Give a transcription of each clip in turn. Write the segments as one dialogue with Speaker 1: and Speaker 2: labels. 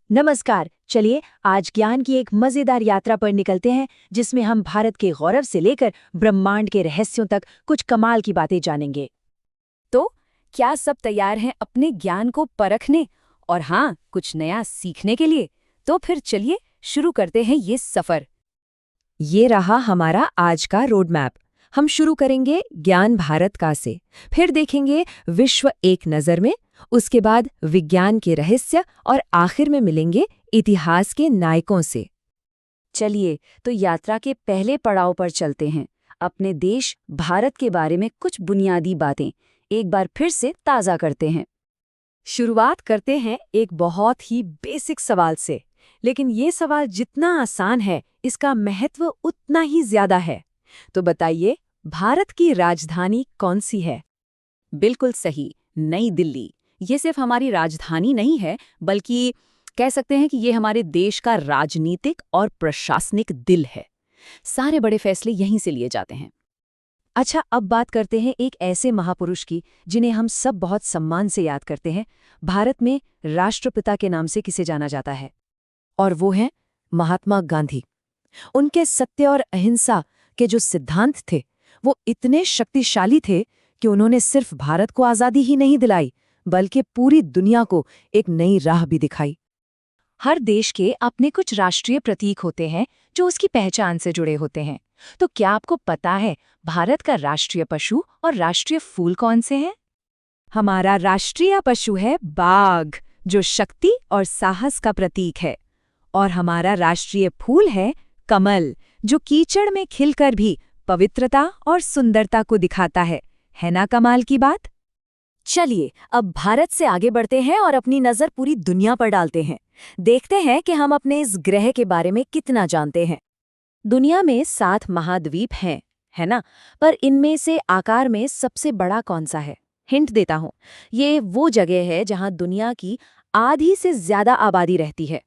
Speaker 1: नमस्कार। चलिए आज ज्ञान की एक मजेदार यात्रा पर निकलते हैं जिसमें हम भारत के गौरव से लेकर ब्रह्मांड के रहस्यों तक कुछ कमाल की बातें जानेंगे।
Speaker 2: तो क्या सब तैयार हैं अपने ज्ञान को परखने और हाँ, कुछ नया सीखने के लिए? तो फिर चलिए शुरू करते हैं ये सफर।
Speaker 3: ये रहा हमारा आज का रोड मैप। हम शुरू करेंगे ज्ञान भारत का से, फिर देखेंगे विश्व एक नज़र में, उसके बाद विज्ञान के रहस्य और आखिर में मिलेंगे इतिहास के नायकों से।
Speaker 2: चलिए तो यात्रा के पहले पड़ाव पर चलते हैं। अपने देश भारत के बारे में कुछ बुनियादी बातें एक बार फिर से ताज़ा करते हैं। शुरुआत करते हैं एक बहुत ही बेसिक सवाल से, लेकिन ये सवाल जितना आसान है इसका महत्व उतना ही ज्यादा है। तो बताइए, भारत की राजधानी कौन सी है? बिल्कुल सही, नई दिल्ली। ये सिर्फ हमारी राजधानी नहीं है, बल्कि कह सकते हैं कि ये हमारे देश का राजनीतिक और प्रशासनिक दिल है। सारे बड़े फैसले यहीं से लिए जाते हैं।
Speaker 1: अच्छा, अब बात करते हैं एक ऐसे महापुरुष की जिन्हें हम सब बहुत सम्मान से याद करते हैं। भारत में राष्ट्रपिता के नाम से किसे जाना जाता है,
Speaker 3: और वो हैं महात्मा गांधी। उनके सत्य और अहिंसा के जो सिद्धांत थे वो इतने शक्तिशाली थे कि उन्होंने सिर्फ भारत को आज़ादी ही नहीं दिलाई, बल्कि पूरी दुनिया को एक नई राह भी दिखाई।
Speaker 1: हर देश के अपने कुछ राष्ट्रीय प्रतीक होते हैं जो उसकी पहचान से जुड़े होते हैं। तो क्या आपको पता है भारत का राष्ट्रीय पशु और राष्ट्रीय फूल कौन से हैं?
Speaker 3: हमारा राष्ट्रीय पशु है बाघ, जो शक्ति और साहस का प्रतीक है। और हमारा राष्ट्रीय फूल है कमल, जो कीचड़ में खिलकर भी पवित्रता और सुंदरता को दिखाता है ना कमाल की बात?
Speaker 2: चलिए अब भारत से आगे बढ़ते हैं और अपनी नज़र पूरी दुनिया पर डालते हैं। देखते हैं कि हम अपने इस ग्रह के बारे में कितना जानते हैं। दुनिया में 7 महाद्वीप हैं, है ना? पर इनमें से आकार में सबसे बड़ा कौन सा है? हिंट देता हूं, ये वो जगह है जहां दुनिया की आधी से ज्यादा आबादी रहती है।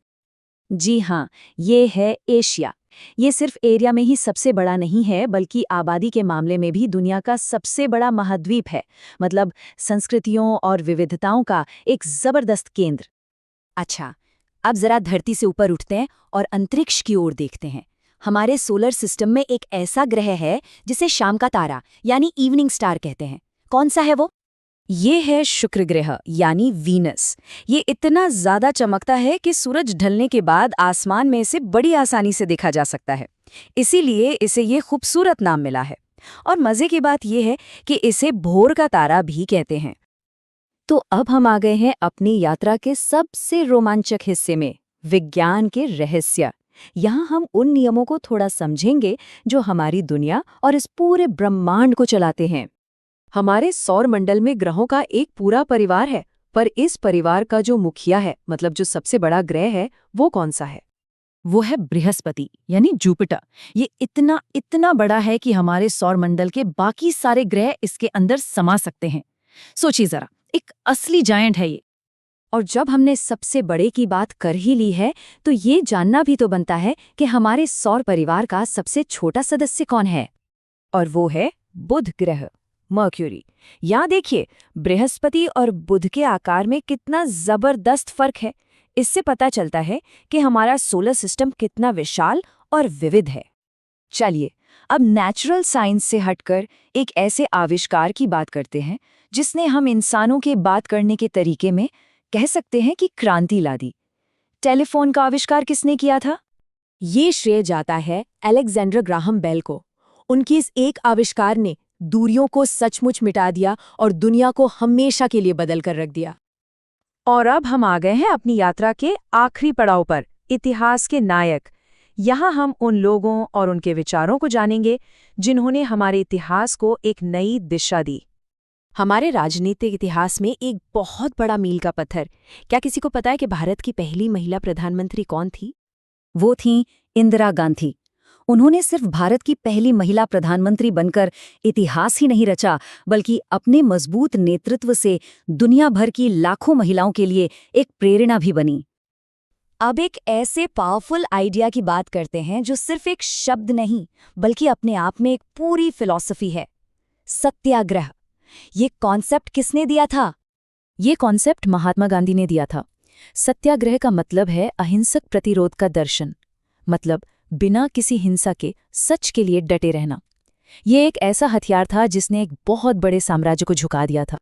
Speaker 2: जी हाँ, ये है एशिया। ये सिर्फ एरिया में ही सबसे बड़ा नहीं है, बल्कि आबादी के मामले में भी दुनिया का सबसे बड़ा महाद्वीप है। मतलब संस्कृतियों और विविधताओं का एक जबरदस्त केंद्र। अच्छा, अब जरा धरती से ऊपर उठते हैं और अंतरिक्ष की ओर देखते हैं। हमारे सोलर सिस्टम में एक ऐसा ग्रह है जिसे शाम का तारा यानी इवनिंग स्टार कहते हैं। कौन सा है वो? ये है शुक्र ग्रह यानी वीनस। ये इतना ज्यादा चमकता है कि सूरज ढलने के बाद आसमान में इसे बड़ी आसानी से देखा जा सकता है। इसीलिए इसे ये खूबसूरत नाम मिला है। और मजे की बात यह है कि इसे भोर का तारा भी कहते हैं। तो अब हम आ गए हैं अपनी यात्रा के सबसे रोमांचक हिस्से में, विज्ञान के रहस्य। यहाँ हम उन नियमों को थोड़ा समझेंगे जो हमारी दुनिया और इस पूरे ब्रह्मांड को चलाते हैं।
Speaker 3: हमारे सौर मंडल में ग्रहों का एक पूरा परिवार है, पर इस परिवार का जो मुखिया है, मतलब जो सबसे बड़ा ग्रह है, वो कौन सा है?
Speaker 2: वो है बृहस्पति यानी जुपिटर। ये इतना बड़ा है कि हमारे सौर मंडल के बाकी सारे ग्रह इसके अंदर समा सकते हैं। सोचिए जरा, एक असली जायंट है ये।
Speaker 1: और जब हमने सबसे बड़े की बात कर ही ली है, तो ये जानना भी तो बनता है कि हमारे सौर परिवार का सबसे छोटा सदस्य कौन है।
Speaker 3: और वो है बुध ग्रह, मर्क्यूरी। यहाँ देखिए, बृहस्पति और बुध के आकार में कितना जबरदस्त फर्क है। इससे पता चलता है कि हमारा सोलर सिस्टम कितना विशाल और विविध है। चलिए अब नेचुरल साइंस से हटकर एक ऐसे आविष्कार की बात करते हैं जिसने हम इंसानों के बात करने के तरीके में कह सकते हैं कि क्रांति ला दी। टेलीफोन का आविष्कार किसने किया था?
Speaker 1: ये श्रेय जाता है अलेक्जेंडर ग्राहम बेल को। उनकी इस एक आविष्कार ने दूरियों को सचमुच मिटा दिया और दुनिया को हमेशा के लिए बदल कर रख दिया।
Speaker 3: और अब हम आ गए हैं अपनी यात्रा के आखिरी पड़ाव पर, इतिहास के नायक। यहाँ हम उन लोगों और उनके विचारों को जानेंगे जिन्होंने हमारे इतिहास को एक नई दिशा दी।
Speaker 1: हमारे राजनीतिक इतिहास में एक बहुत बड़ा मील का पत्थर। क्या किसी को पता है कि भारत की पहली महिला प्रधानमंत्री कौन थी?
Speaker 2: वो थीं इंदिरा गांधी। उन्होंने सिर्फ भारत की पहली महिला प्रधानमंत्री बनकर इतिहास ही नहीं रचा, बल्कि अपने मजबूत नेतृत्व से दुनिया भर की लाखों महिलाओं के लिए एक प्रेरणा भी बनी।
Speaker 1: अब एक ऐसे पावरफुल आइडिया की बात करते हैं जो सिर्फ एक शब्द नहीं, बल्कि अपने आप में एक पूरी फिलॉसफी है, सत्याग्रह। ये कॉन्सेप्ट किसने दिया था?
Speaker 2: ये कॉन्सेप्ट महात्मा गांधी ने दिया था। सत्याग्रह का मतलब है अहिंसक प्रतिरोध का दर्शन, मतलब बिना किसी हिंसा के सच के लिए डटे रहना। ये एक ऐसा हथियार था जिसने एक बहुत बड़े साम्राज्य को झुका दिया था।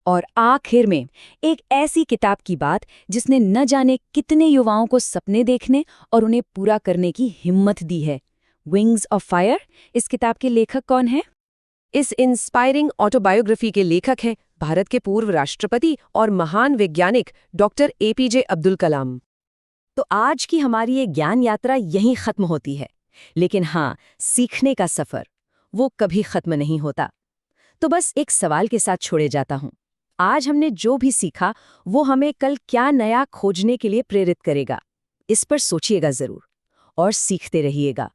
Speaker 3: और आखिर में एक ऐसी किताब की बात जिसने न जाने कितने युवाओं को सपने देखने और उन्हें पूरा करने की हिम्मत दी है। Wings of fire. इस किताब के लेखक कौन है?
Speaker 4: इस इंस्पायरिंग ऑटोबायोग्राफी के लेखक हैं भारत के पूर्व राष्ट्रपति और महान वैज्ञानिक डॉक्टर एपीजे अब्दुल कलाम।
Speaker 2: तो आज की हमारी ये ज्ञान यात्रा यहीं खत्म होती है, लेकिन हाँ, सीखने का सफर वो कभी खत्म नहीं होता। तो बस एक सवाल के साथ छोड़े जाता हूँ। आज हमने जो भी सीखा वो हमें कल क्या नया खोजने के लिए प्रेरित करेगा। इस पर सोचिएगा जरूर और सीखते रहिएगा।